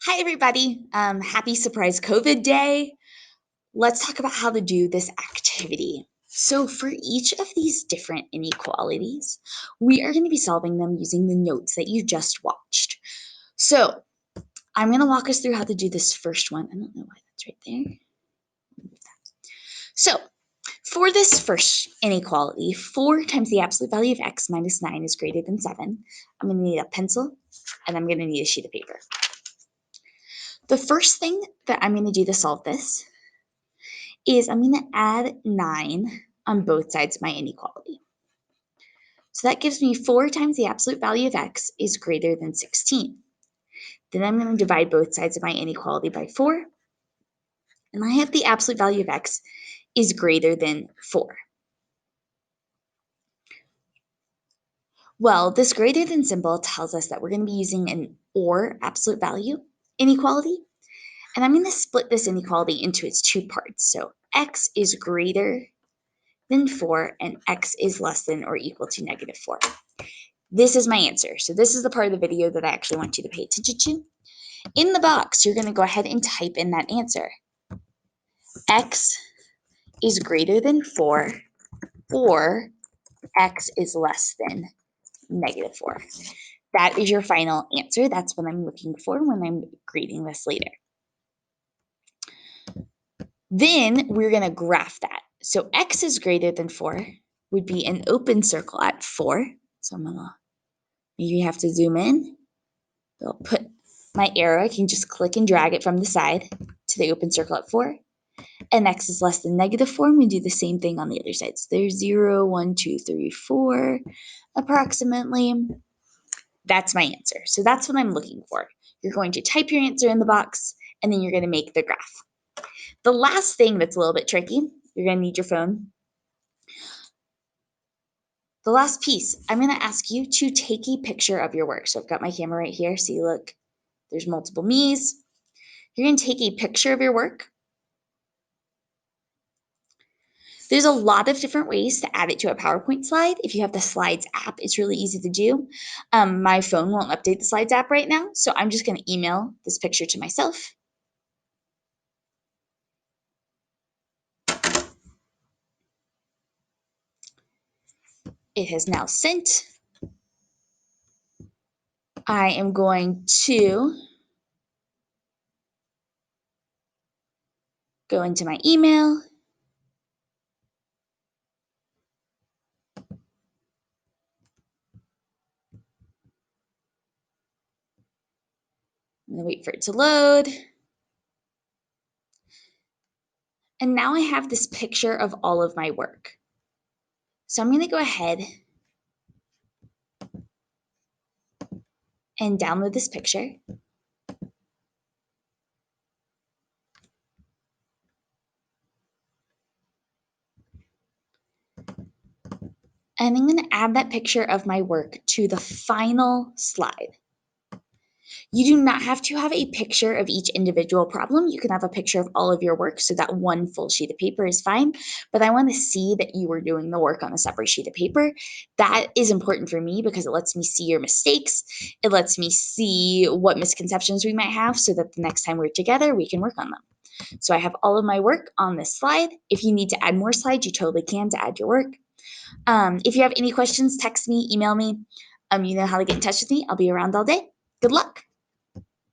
Hi, everybody. Happy Surprise COVID Day. Let's talk about how to do this activity. So, for each of these different inequalities, we are going to be solving them using the notes that you just watched. So, I'm going to walk us through how to do this first one. I don't know why that's right there. So, for this first inequality, 4 times the absolute value of x minus 9 is greater than 7. I'm going to need a pencil and I'm going to need a sheet of paper. The first thing that I'm going to do to solve this is I'm going to add 9 on both sides of my inequality. So that gives me 4 times the absolute value of x is greater than 16. Then I'm going to divide both sides of my inequality by 4. And I have the absolute value of x is greater than 4. Well, this greater than symbol tells us that we're going to be using an or absolute value inequality. And I'm going to split this inequality into its two parts. So x is greater than 4 and x is less than or equal to negative 4. This is my answer. So this is the part of the video that I actually want you to pay attention to. In the box, you're going to go ahead and type in that answer. X is greater than 4 or x is less than negative 4. That is your final answer. That's what I'm looking for when I'm grading this later. Then we're going to graph that. So x is greater than 4 would be an open circle at 4. So I'm going to maybe have to zoom in. I'll put my arrow, I can just click and drag it from the side to the open circle at 4. And x is less than negative 4, and we do the same thing on the other side. So there's 0, 1, 2, 3, 4, approximately. That's my answer. So that's what I'm looking for. You're going to type your answer in the box, and then you're going to make the graph. The last thing that's a little bit tricky, you're going to need your phone. The last piece, I'm going to ask you to take a picture of your work. So I've got my camera right here. See, look, there's multiple me's. You're going to take a picture of your work. There's a lot of different ways to add it to a PowerPoint slide. If you have the Slides app, it's really easy to do. My phone won't update the Slides app right now, so I'm just going to email this picture to myself. It has now sent. I am going to go into my email. I'm going to wait for it to load. And now I have this picture of all of my work. So I'm going to go ahead and download this picture. And I'm going to add that picture of my work to the final slide. You do not have to have a picture of each individual problem. You can have a picture of all of your work, so that one full sheet of paper is fine. But I want to see that you were doing the work on a separate sheet of paper. That is important for me because it lets me see your mistakes. It lets me see what misconceptions we might have so that the next time we're together, we can work on them. So I have all of my work on this slide. If you need to add more slides, you totally can to add your work. If you have any questions, text me, email me. You know how to get in touch with me. I'll be around all day. Good luck.